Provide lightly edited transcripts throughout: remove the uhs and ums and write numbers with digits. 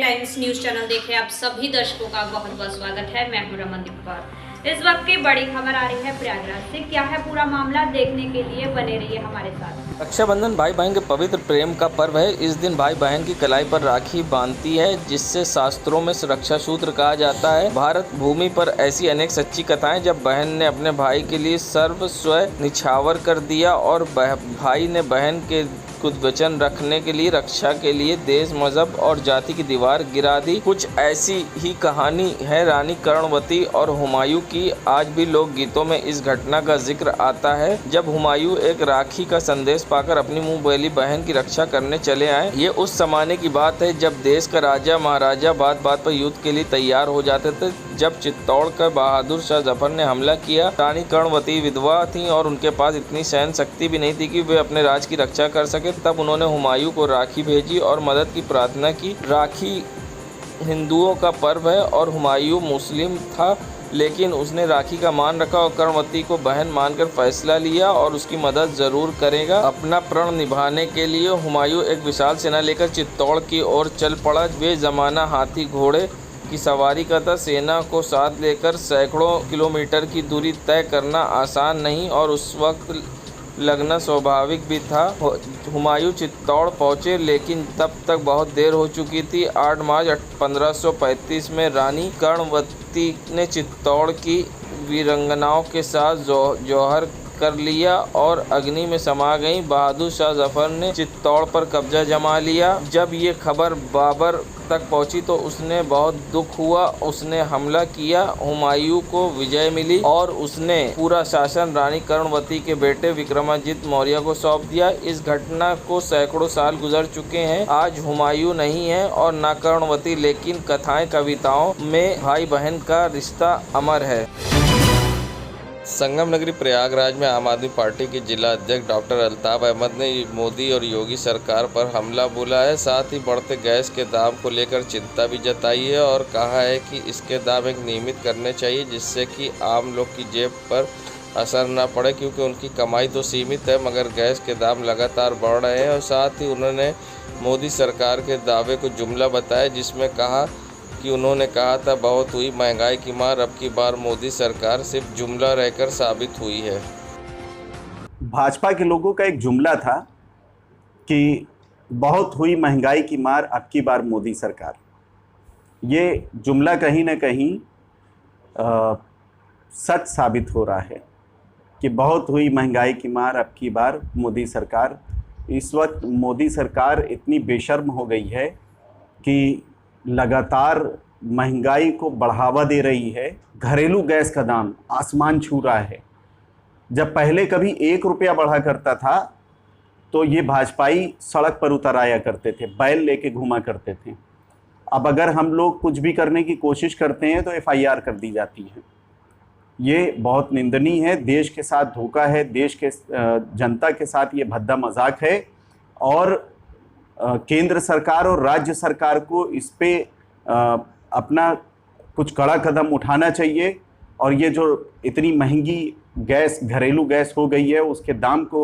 Times news channel देख रहे आप सभी दर्शकों का बहुत बहुत स्वागत है। मैं हूं रमनदीप कौर। इस वक्त की बड़ी खबर आ रही है प्रयागराज से। क्या है पूरा मामला, देखने के लिए बने रहिए हमारे साथ। रक्षाबंधन भाई बहन के पवित्र प्रेम का पर्व है। इस दिन भाई बहन की कलाई पर राखी बांधती है, जिससे शास्त्रों में रक्षा सूत्र कहा जाता है। भारत भूमि पर ऐसी अनेक सच्ची कथाएं, जब बहन ने अपने भाई के लिए सर्वस्व निछावर कर दिया और भाई ने बहन के कुछ वचन रखने के लिए रक्षा के लिए देश, मजहब और जाति की दीवार गिरा दी। कुछ ऐसी ही कहानी है रानी कर्णवती और हुमायूं की। आज भी लोक गीतों में इस घटना का जिक्र आता है, जब हुमायूं एक राखी का संदेश पाकर अपनी मुंह बोली बहन की रक्षा करने चले आए। ये उस जमाने की बात है जब देश का राजा महाराजा बात बात पर युद्ध के लिए तैयार हो जाते थे। जब चित्तौड़ का बहादुर शाह जफर ने हमला किया, रानी कर्णवती विधवा थी और उनके पास इतनी सहन शक्ति भी नहीं थी कि वे अपने राज की रक्षा कर सके। तब उन्होंने हुमायूं को राखी भेजी और मदद की प्रार्थना की। राखी हिंदुओं का पर्व है और हुमायूं मुस्लिम था, लेकिन उसने राखी का मान रखा और कर्णवती को बहन मानकर फैसला लिया और उसकी मदद जरूर करेगा। अपना प्रण निभाने के लिए हुमायूं एक विशाल सेना लेकर चित्तौड़ की ओर चल पड़ा। वे जमाना हाथी घोड़े की सवारी का था। सेना को साथ लेकर सैकड़ों किलोमीटर की दूरी तय करना आसान नहीं और उस वक्त लगना स्वाभाविक भी था। हुमायूं चित्तौड़ पहुंचे, लेकिन तब तक बहुत देर हो चुकी थी। 8 मार्च 1535 में रानी कर्णवती ने चित्तौड़ की वीरांगनाओं के साथ जौहर कर लिया और अग्नि में समा गई। बहादुर शाह जफर ने चित्तौड़ पर कब्जा जमा लिया। जब ये खबर बाबर तक पहुंची तो उसने बहुत दुख हुआ। उसने हमला किया, हुमायूं को विजय मिली और उसने पूरा शासन रानी कर्णवती के बेटे विक्रमादित्य मौर्य को सौंप दिया। इस घटना को सैकड़ों साल गुजर चुके हैं। आज हुमायूं नहीं है और न कर्णवती, लेकिन कथाएं कविताओं में भाई बहन का रिश्ता अमर है। संगम नगरी प्रयागराज में आम आदमी पार्टी के जिला अध्यक्ष डॉक्टर अल्ताफ अहमद ने मोदी और योगी सरकार पर हमला बोला है। साथ ही बढ़ते गैस के दाम को लेकर चिंता भी जताई है और कहा है कि इसके दाम एक नियमित करने चाहिए, जिससे कि आम लोग की जेब पर असर न पड़े, क्योंकि उनकी कमाई तो सीमित है मगर गैस के दाम लगातार बढ़ रहे हैं। और साथ ही उन्होंने मोदी सरकार के दावे को जुमला बताया, जिसमें कहा कि उन्होंने कहा था बहुत हुई महंगाई की मार, अब की बार मोदी सरकार सिर्फ जुमला रहकर साबित हुई है। भाजपा के लोगों का एक जुमला था कि बहुत हुई महंगाई की मार, अब की बार मोदी सरकार। ये जुमला कहीं ना कहीं सच साबित हो रहा है कि बहुत हुई महंगाई की मार, अब की बार मोदी सरकार। इस वक्त मोदी सरकार इतनी बेशर्म हो गई है कि लगातार महंगाई को बढ़ावा दे रही है। घरेलू गैस का दाम आसमान छू रहा है। जब पहले कभी 1 रुपया बढ़ा करता था तो ये भाजपाई सड़क पर उतर आया करते थे, बैल लेके घूमा करते थे। अब अगर हम लोग कुछ भी करने की कोशिश करते हैं तो FIR कर दी जाती है। ये बहुत निंदनीय है, देश के साथ धोखा है, देश के जनता के साथ ये भद्दा मजाक है और केंद्र सरकार और राज्य सरकार को इस पे अपना कुछ कड़ा कदम उठाना चाहिए। और ये जो इतनी महंगी गैस, घरेलू गैस हो गई है, उसके दाम को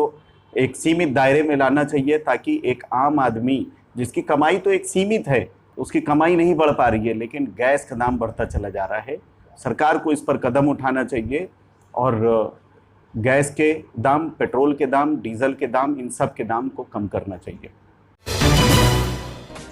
एक सीमित दायरे में लाना चाहिए, ताकि एक आम आदमी जिसकी कमाई तो एक सीमित है, उसकी कमाई नहीं बढ़ पा रही है, लेकिन गैस का दाम बढ़ता चला जा रहा है। सरकार को इस पर कदम उठाना चाहिए और गैस के दाम, पेट्रोल के दाम, डीजल के दाम, इन सब के दाम को कम करना चाहिए।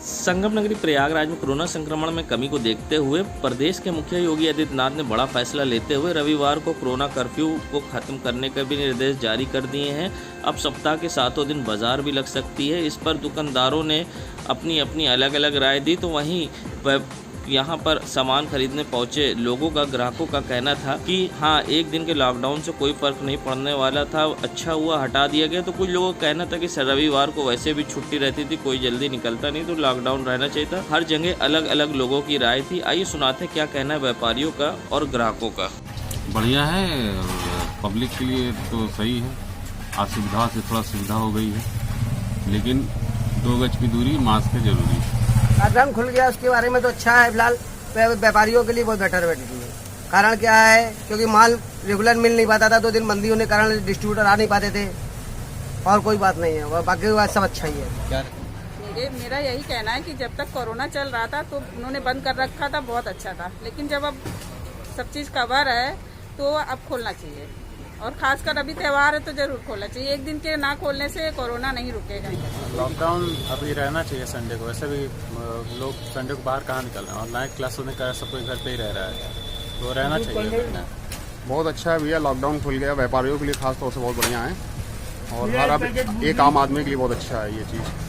संगम नगरी प्रयागराज में कोरोना संक्रमण में कमी को देखते हुए प्रदेश के मुखिया योगी आदित्यनाथ ने बड़ा फैसला लेते हुए रविवार को कोरोना कर्फ्यू को खत्म करने के भी निर्देश जारी कर दिए हैं। अब सप्ताह के 7 दिन बाजार भी लग सकती है। इस पर दुकानदारों ने अपनी अपनी अलग अलग राय दी। तो वहीं यहाँ पर सामान खरीदने पहुँचे लोगों का, ग्राहकों का कहना था कि हाँ, 1 दिन के लॉकडाउन से कोई फर्क नहीं पड़ने वाला था, अच्छा हुआ हटा दिया गया। तो कुछ लोगों का कहना था कि रविवार को वैसे भी छुट्टी रहती थी, कोई जल्दी निकलता नहीं, तो लॉकडाउन रहना चाहिए था। हर जगह अलग अलग लोगों की राय थी। आइए सुनाते क्या कहना है व्यापारियों का और ग्राहकों का। बढ़िया है, पब्लिक के लिए तो सही है। असुविधा से थोड़ा सुविधा हो गई है, लेकिन 2 गज की दूरी, मास्क है जरूरी है। लॉकडाउन खुल गया उसके बारे में तो अच्छा है, फिलहाल व्यापारियों के लिए बहुत बेटर है। कारण क्या है, क्योंकि माल रेगुलर मिल नहीं पाता था, 2 दिन बंदी होने के कारण डिस्ट्रीब्यूटर आ नहीं पाते थे, और कोई बात नहीं है। बाकी बात सब अच्छा ही है। करेंगे। मेरा यही कहना है कि जब तक कोरोना चल रहा था तो उन्होंने बंद कर रखा था, बहुत अच्छा था, लेकिन जब अब सब चीज़ कवर है तो अब खोलना चाहिए, और खासकर अभी त्यौहार है तो जरूर खोलना चाहिए। एक दिन के ना खोलने से कोरोना नहीं रुकेगा। लॉकडाउन अभी रहना चाहिए संडे को, वैसे भी लोग संडे को बाहर कहाँ निकल रहे हैं, ऑनलाइन क्लास होने का सब कोई घर पे ही रह रहा है, तो रहना चाहिए। बहुत अच्छा है भैया, लॉकडाउन खुल गया, व्यापारियों के लिए खास तौर से बहुत बढ़िया है, और हर अब एक आम आदमी के लिए बहुत अच्छा है ये चीज़।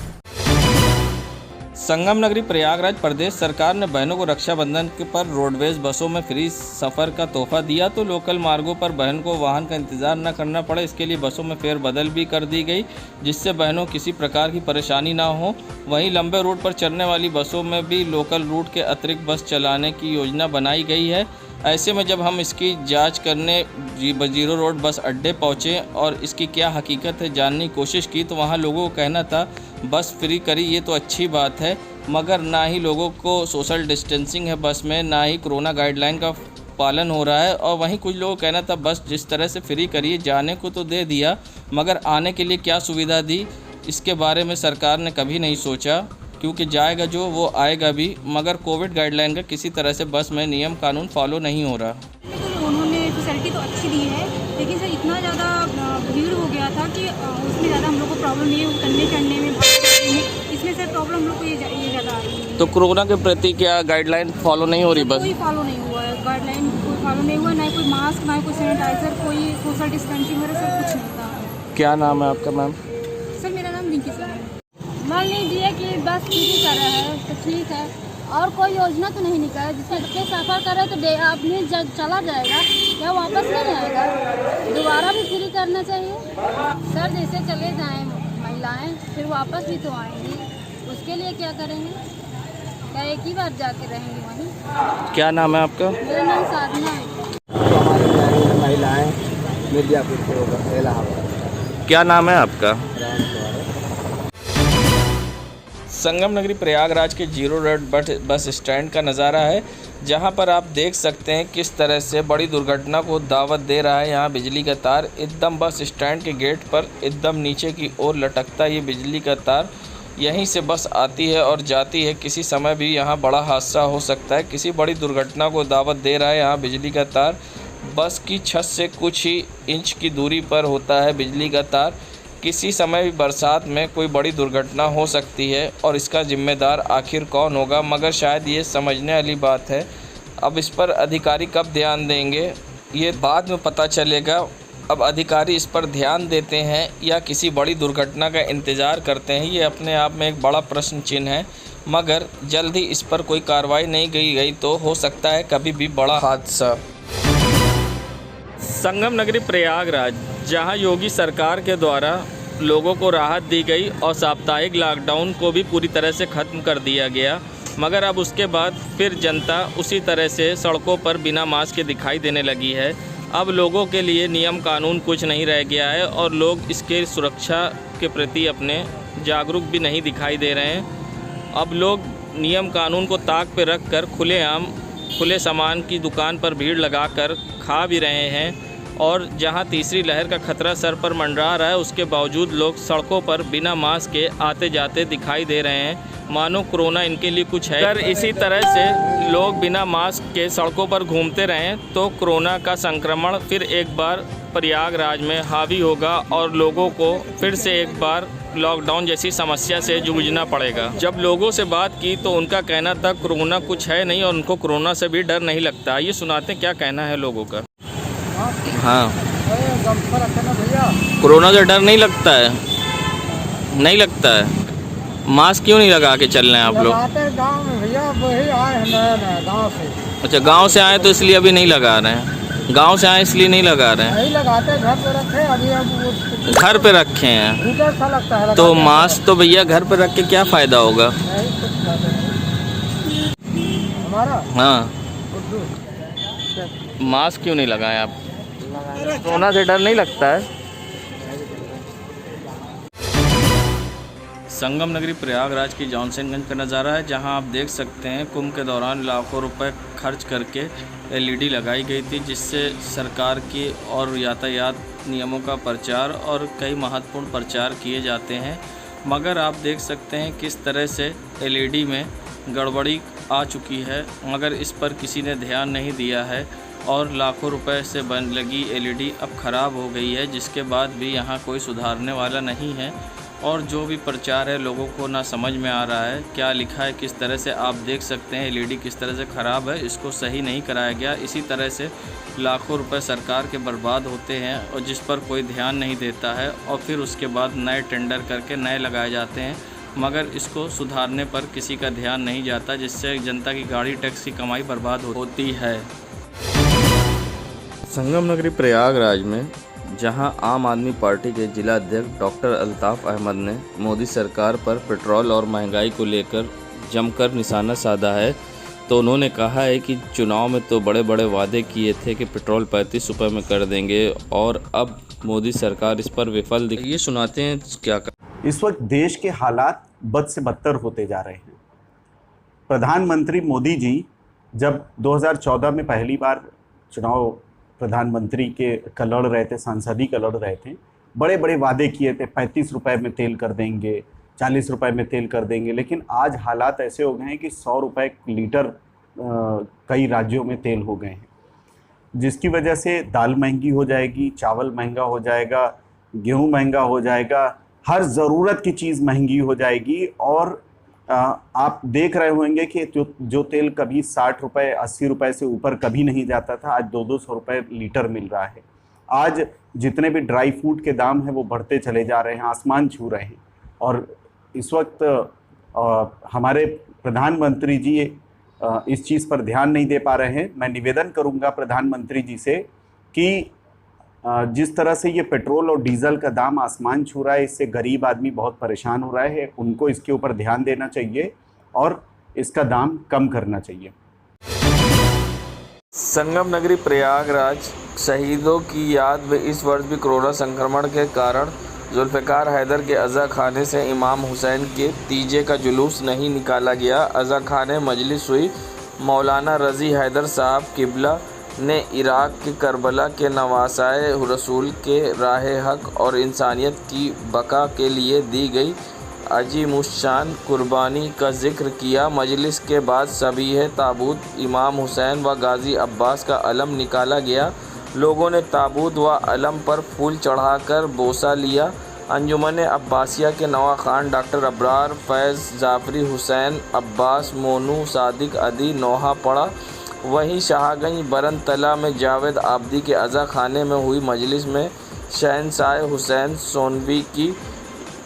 संगम नगरी प्रयागराज प्रदेश सरकार ने बहनों को रक्षाबंधन पर रोडवेज बसों में फ्री सफ़र का तोहफा दिया, तो लोकल मार्गों पर बहन को वाहन का इंतजार न करना पड़े, इसके लिए बसों में फेरबदल भी कर दी गई, जिससे बहनों किसी प्रकार की परेशानी ना हो। वहीं लंबे रूट पर चलने वाली बसों में भी लोकल रूट के अतिरिक्त बस चलाने की योजना बनाई गई है। ऐसे में जब हम इसकी जांच करने जीरो रोड बस अड्डे पहुँचे और इसकी क्या हकीकत है जानने की कोशिश की, तो वहाँ लोगों को कहना था बस फ्री करी ये तो अच्छी बात है, मगर ना ही लोगों को सोशल डिस्टेंसिंग है बस में, ना ही कोरोना गाइडलाइन का पालन हो रहा है। और वहीं कुछ लोगों को कहना था बस जिस तरह से फ्री करिए, जाने को तो दे दिया मगर आने के लिए क्या सुविधा दी, इसके बारे में सरकार ने कभी नहीं सोचा, क्योंकि जाएगा जो वो आएगा भी, मगर कोविड गाइडलाइन का किसी तरह से बस में नियम कानून फॉलो नहीं हो रहा। तो उन्होंने फैसिलिटी तो अच्छी दी है, लेकिन सर इतना ज़्यादा भीड़ हो गया था कि उसमें ज़्यादा हम लोग को प्रॉब्लम नहीं है, करने चढ़ने में, इसमें सर प्रॉब्लम हम लोग को ये ज़्यादा आ रही है। तो कोरोना के प्रति क्या गाइडलाइन फॉलो नहीं हो रही? बस कोई फॉलो नहीं हुआ है, गाइडलाइन कोई फॉलो नहीं हुआ, ना कोई मास्क, ना कोई सैनिटाइजर, कोई सोशल डिस्टेंसिंग वगैरह सब कुछ नहीं था। क्या नाम है आपका मैम? सर मेरा नाम रिंकी सर है। मान लीजिए कि बस फ्री कर रहा है तो ठीक है, और कोई योजना तो नहीं निकला जिससे बच्चे सफ़र करे तो आदमी चला जाएगा या वापस नहीं आएगा, दोबारा भी फ्री करना चाहिए सर। जैसे चले जाएं महिलाएं फिर वापस भी तो आएंगी, उसके लिए क्या करेंगे? क्या एक ही बार जाके रहेंगे वहीं? क्या नाम है आपका? मेरा नाम साधना है। तो हमारी महिलाएँ मिर्जापुर से होगा इलाहाबाद। क्या नाम है आपका? संगम नगरी प्रयागराज के जीरो रोड बस स्टैंड का नज़ारा है, जहां पर आप देख सकते हैं किस तरह से बड़ी दुर्घटना को दावत दे रहा है। यहां बिजली का तार एकदम बस स्टैंड के गेट पर एकदम नीचे की ओर लटकता है, ये बिजली का तार, यहीं से बस आती है और जाती है, किसी समय भी यहां बड़ा हादसा हो सकता है, किसी बड़ी दुर्घटना को दावत दे रहा है। यहाँ बिजली का तार बस की छत से कुछ ही इंच की दूरी पर होता है बिजली का तार, किसी समय भी बरसात में कोई बड़ी दुर्घटना हो सकती है और इसका जिम्मेदार आखिर कौन होगा, मगर शायद ये समझने वाली बात है। अब इस पर अधिकारी कब ध्यान देंगे ये बाद में पता चलेगा। अब अधिकारी इस पर ध्यान देते हैं या किसी बड़ी दुर्घटना का इंतज़ार करते हैं, ये अपने आप में एक बड़ा प्रश्न चिन्ह है, मगर जल्द ही इस पर कोई कार्रवाई नहीं की गई तो हो सकता है कभी भी बड़ा हादसा। संगम नगरी प्रयागराज, जहां योगी सरकार के द्वारा लोगों को राहत दी गई और साप्ताहिक लॉकडाउन को भी पूरी तरह से ख़त्म कर दिया गया, मगर अब उसके बाद फिर जनता उसी तरह से सड़कों पर बिना मास्क के दिखाई देने लगी है। अब लोगों के लिए नियम कानून कुछ नहीं रह गया है और लोग इसके सुरक्षा के प्रति अपने जागरूक भी नहीं दिखाई दे रहे हैं। अब लोग नियम कानून को ताक पे रख कर खुलेआम खुले सामान की दुकान पर भीड़ लगाकर खा भी रहे हैं, और जहां तीसरी लहर का खतरा सर पर मंडरा रहा है उसके बावजूद लोग सड़कों पर बिना मास्क के आते जाते दिखाई दे रहे हैं, मानो कोरोना इनके लिए कुछ है। अगर इसी तरह से लोग बिना मास्क के सड़कों पर घूमते रहें तो कोरोना का संक्रमण फिर एक बार प्रयागराज में हावी होगा और लोगों को फिर से एक बार लॉकडाउन जैसी समस्या से जूझना पड़ेगा। जब लोगों से बात की तो उनका कहना था कोरोना कुछ है नहीं और उनको कोरोना से भी डर नहीं लगता। ये सुनाते हैं क्या कहना है लोगों का। हाँ, कोरोना से डर नहीं लगता है? नहीं लगता है। मास्क क्यों नहीं लगा के चल रहे हैं आप लोग? गाँव में भैया वही आए हैं गाँव से। अच्छा, गांव से आए तो इसलिए अभी नहीं लगा रहे हैं? गांव से आए इसलिए नहीं लगा रहे हैं? नहीं लगाते, घर पे रखे, अभी घर पे रखे हैं लगता है तो मास्क तो भैया घर पे रख के क्या फ़ायदा होगा? हमारा हाँ, मास्क क्यों नहीं लगाए आप? कोरोना से डर नहीं लगता है? संगम नगरी प्रयागराज की जॉनसनगंज का नज़ारा है, जहां आप देख सकते हैं कुंभ के दौरान लाखों रुपए खर्च करके एलईडी लगाई गई थी, जिससे सरकार की और यातायात नियमों का प्रचार और कई महत्वपूर्ण प्रचार किए जाते हैं। मगर आप देख सकते हैं किस तरह से एलईडी में गड़बड़ी आ चुकी है, मगर इस पर किसी ने ध्यान नहीं दिया है और लाखों रुपए से बन लगी एलईडी अब ख़राब हो गई है, जिसके बाद भी यहाँ कोई सुधारने वाला नहीं है। और जो भी प्रचार है लोगों को ना समझ में आ रहा है क्या लिखा है, किस तरह से आप देख सकते हैं एलईडी किस तरह से ख़राब है, इसको सही नहीं कराया गया। इसी तरह से लाखों रुपए सरकार के बर्बाद होते हैं और जिस पर कोई ध्यान नहीं देता है और फिर उसके बाद नए टेंडर करके नए लगाए जाते हैं, मगर इसको सुधारने पर किसी का ध्यान नहीं जाता, जिससे जनता की गाड़ी टैक्स की कमाई बर्बाद होती है। संगम नगरी प्रयागराज में जहां आम आदमी पार्टी के जिला अध्यक्ष डॉक्टर अल्ताफ़ अहमद ने मोदी सरकार पर पेट्रोल और महंगाई को लेकर जमकर निशाना साधा है, तो उन्होंने कहा है कि चुनाव में तो बड़े बड़े वादे किए थे कि पेट्रोल 35 रुपये में कर देंगे और अब मोदी सरकार इस पर विफल दिखी। ये सुनाते हैं क्या कर। इस वक्त देश के हालात बद से बदतर होते जा रहे हैं। प्रधानमंत्री मोदी जी जब 2014 में पहली बार चुनाव प्रधानमंत्री का लड़ रहे थे, सांसदी का लड़ रहे थे, बड़े बड़े वादे किए थे, 35 रुपये में तेल कर देंगे, 40 रुपये में तेल कर देंगे। लेकिन आज हालात ऐसे हो गए हैं कि 100 रुपये लीटर कई राज्यों में तेल हो गए हैं, जिसकी वजह से दाल महंगी हो जाएगी, चावल महंगा हो जाएगा, गेहूं महंगा हो जाएगा, हर ज़रूरत की चीज़ महंगी हो जाएगी। और आप देख रहे होंगे कि जो तेल कभी 60 रुपये 80 रुपये से ऊपर कभी नहीं जाता था, आज 200 रुपये लीटर मिल रहा है। आज जितने भी ड्राई फ्रूट के दाम हैं वो बढ़ते चले जा रहे हैं, आसमान छू रहे हैं। और इस वक्त हमारे प्रधानमंत्री जी इस चीज़ पर ध्यान नहीं दे पा रहे हैं। मैं निवेदन करूंगा प्रधानमंत्री जी से कि जिस तरह से ये पेट्रोल और डीजल का दाम आसमान छू रहा है, इससे गरीब आदमी बहुत परेशान हो रहा है, उनको इसके ऊपर ध्यान देना चाहिए और इसका दाम कम करना चाहिए। संगम नगरी प्रयागराज शहीदों की याद में इस वर्ष भी कोरोना संक्रमण के कारण जुल्फ़िकार हैदर के अज़ा खाने से इमाम हुसैन के तीजे का जुलूस नहीं निकाला गया। अज़ा खाने मजलिस हुई। मौलाना रज़ी हैदर साहब किबला ने इराक़ के करबला के नवासाए रसूल के राह हक़ और इंसानियत की बका के लिए दी गई अजीमुश्शान कुर्बानी का जिक्र किया। मजलिस के बाद सबीह ताबूत इमाम हुसैन व गाज़ी अब्बास का अलम निकाला गया। लोगों ने ताबूत व अलम पर फूल चढ़ाकर बोसा लिया। अंजुमन अब्बासिया के नवा खान डॉक्टर अब्रार फैज़ जाफरी हुसैन अब्बास मोनू सादिक अदी नोहा पड़ा। वहीं शाहगंज बरनतला में जावेद आबदी के अज़ा खाने में हुई मजलिस में शहनशाह हुसैन सोनवी की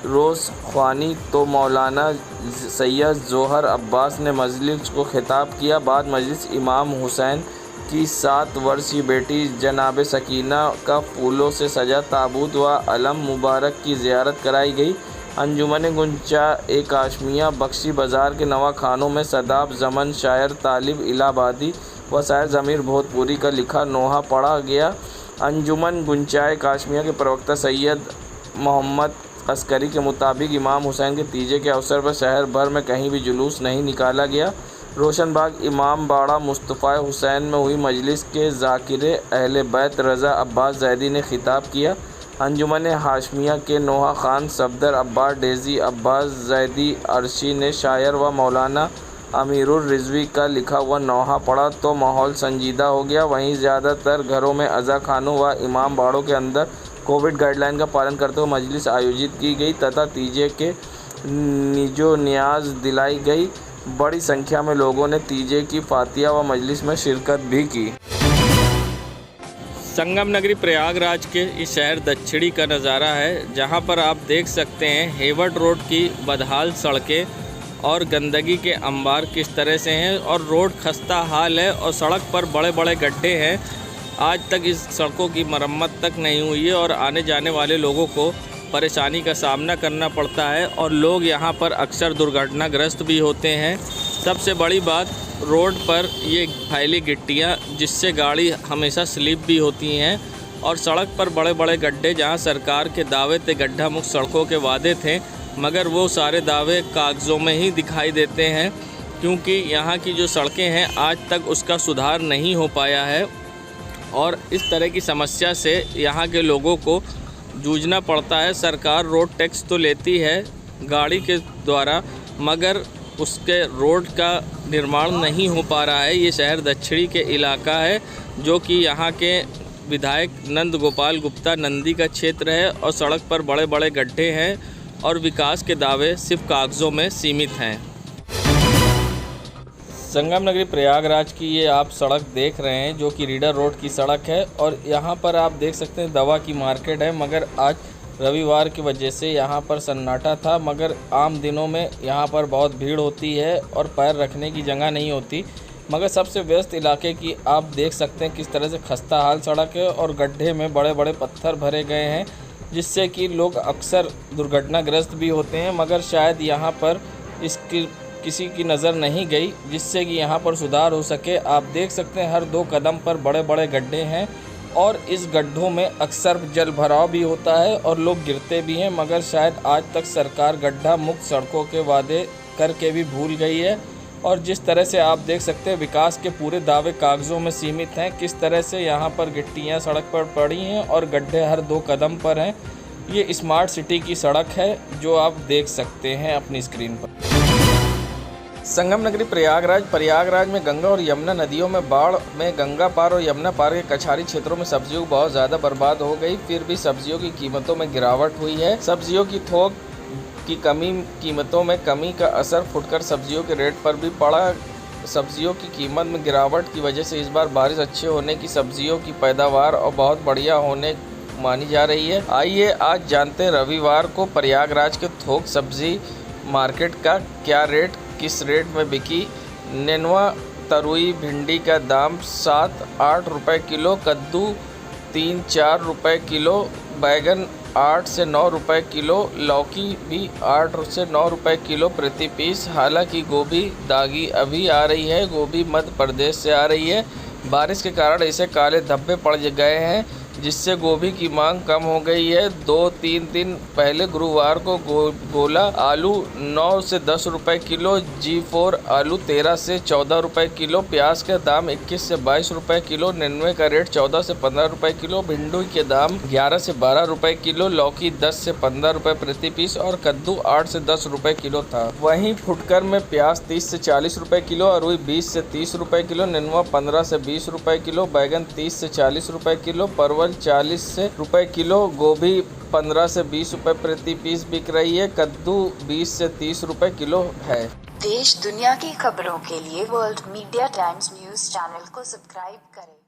रोज़ ख्वानी तो मौलाना सैयद जोहर अब्बास ने मजलिस को खिताब किया। बाद मजलिस इमाम हुसैन की 7 वर्षीय बेटी जनाब सकीना का फूलों से सजा ताबूत व अलम मुबारक की ज़ियारत कराई गई। अंजुमन गुंचा ए काशमिया बख्शी बाज़ार के नवा खानों में सदाब जमन शायर तालिब इलाहाबादी व शायर ज़मीर भोजपुरी का लिखा नोहा पढ़ा गया। अंजुमन गुंचाए काशमिया के प्रवक्ता सैयद मोहम्मद अस्करी के मुताबिक इमाम हुसैन के तीजे के अवसर पर शहर भर में कहीं भी जुलूस नहीं निकाला गया। रोशनबाग इमाम बाड़ा मुस्तफ़ा हुसैन में हुई मजलिस के ज़ाकिरे अहले बैत रज़ा अब्बास जैदी ने खिताब किया। अंजुमन हाशमिया के नोहा खान सफदर अब्बास डेज़ी अब्बास जैदी अर्शी ने शायर व मौलाना अमीरुर रिजवी का लिखा हुआ नोहा पढ़ा तो माहौल संजीदा हो गया। वहीं ज़्यादातर घरों में अज़ा खानों व इमाम बाड़ों के अंदर कोविड गाइडलाइन का पालन करते हुए मजलिस आयोजित की गई तथा तीजे के निजो न्याज दिलाई गई। बड़ी संख्या में लोगों ने तीजे की फातिया व मजलिस में शिरकत भी की। संगम नगरी प्रयागराज के इस शहर दक्षिणी का नज़ारा है, जहां पर आप देख सकते हैं हेवट रोड की बदहाल सड़कें और गंदगी के अंबार किस तरह से हैं और रोड खस्ता हाल है और सड़क पर बड़े बड़े गड्ढे हैं। आज तक इस सड़कों की मरम्मत तक नहीं हुई है और आने जाने वाले लोगों को परेशानी का सामना करना पड़ता है और लोग यहां पर अक्सर दुर्घटनाग्रस्त भी होते हैं। सबसे बड़ी बात, रोड पर ये फैली गिट्टियाँ जिससे गाड़ी हमेशा स्लिप भी होती हैं और सड़क पर बड़े बड़े गड्ढे जहां सरकार के दावे थे गड्ढा मुक्त सड़कों के वादे थे, मगर वो सारे दावे कागज़ों में ही दिखाई देते हैं क्योंकि यहाँ की जो सड़कें हैं आज तक उसका सुधार नहीं हो पाया है और इस तरह की समस्या से यहाँ के लोगों को जूझना पड़ता है। सरकार रोड टैक्स तो लेती है गाड़ी के द्वारा, मगर उसके रोड का निर्माण नहीं हो पा रहा है। ये शहर दक्षिणी के इलाका है जो कि यहाँ के विधायक नंद गोपाल गुप्ता नंदी का क्षेत्र है और सड़क पर बड़े बड़े गड्ढे हैं और विकास के दावे सिर्फ कागज़ों में सीमित हैं। संगम नगरी प्रयागराज की ये आप सड़क देख रहे हैं जो कि रीडर रोड की सड़क है और यहाँ पर आप देख सकते हैं दवा की मार्केट है, मगर आज रविवार की वजह से यहाँ पर सन्नाटा था। मगर आम दिनों में यहाँ पर बहुत भीड़ होती है और पैर रखने की जगह नहीं होती। मगर सबसे व्यस्त इलाके की आप देख सकते हैं किस तरह से खस्ता हाल सड़क है और गड्ढे में बड़े बड़े पत्थर भरे गए हैं, जिससे कि लोग अक्सर दुर्घटनाग्रस्त भी होते हैं। मगर शायद यहाँ पर इसकी किसी की नज़र नहीं गई, जिससे कि यहाँ पर सुधार हो सके। आप देख सकते हैं हर 2 कदम पर बड़े बड़े गड्ढे हैं और इस गड्ढों में अक्सर जल भराव भी होता है और लोग गिरते भी हैं। मगर शायद आज तक सरकार गड्ढा मुक्त सड़कों के वादे करके भी भूल गई है। और जिस तरह से आप देख सकते हैं विकास के पूरे दावे कागज़ों में सीमित हैं, किस तरह से यहाँ पर गिट्टियाँ सड़क पर पड़ी हैं और गड्ढे हर 2 कदम पर हैं। ये स्मार्ट सिटी की सड़क है जो आप देख सकते हैं अपनी स्क्रीन पर। संगम नगरी प्रयागराज में गंगा और यमुना नदियों में बाढ़ में गंगा पार और यमुना पार के कछारी क्षेत्रों में सब्जियों बहुत ज़्यादा बर्बाद हो गई। फिर भी सब्जियों की कीमतों में गिरावट हुई है। सब्जियों की थोक की कीमतों में कमी का असर फुटकर सब्जियों के रेट पर भी पड़ा। सब्जियों की कीमत में गिरावट की वजह से इस बार बारिश अच्छे होने की सब्जियों की पैदावार और बहुत बढ़िया होने मानी जा रही है। आइए आज जानते हैं रविवार को प्रयागराज के थोक सब्जी मार्केट का क्या रेट किस रेट में बिकी। नेनुआ तरुई भिंडी का दाम 7-8 रुपये किलो, कद्दू 3-4 रुपये किलो, बैगन 8 से 9 रुपये किलो, लौकी भी 8 से 9 रुपये किलो प्रति पीस। हालांकि गोभी दागी अभी आ रही है, गोभी मध्य प्रदेश से आ रही है। बारिश के कारण इसे काले धब्बे पड़ गए हैं, जिससे गोभी की मांग कम हो गई है। 2-3 दिन पहले गुरुवार को गोला आलू 9 से 10 रुपये किलो, G4 आलू 13 से 14 रुपये किलो, प्याज का दाम 21 से 22 रुपये किलो, नेनुए का रेट 14 से 15 रुपये किलो, भिंडी के दाम 11 से 12 रुपये किलो, लौकी 10 से 15 रुपये प्रति पीस और कद्दू 8 से 10 रुपये किलो था। वहीं फुटकर में प्याज 30 से 40 रुपये किलो, अरुई 20 से 30 रुपये किलो, नेनुआ 15 से 20 रुपये किलो, बैगन 30 से 40 रुपये किलो, परवल 40 से रुपये किलो, गोभी 15 से 20 रुपये प्रति पीस बिक रही है, कद्दू 20 से 30 रुपये किलो है। देश दुनिया की खबरों के लिए world media times news channel को सब्सक्राइब करें।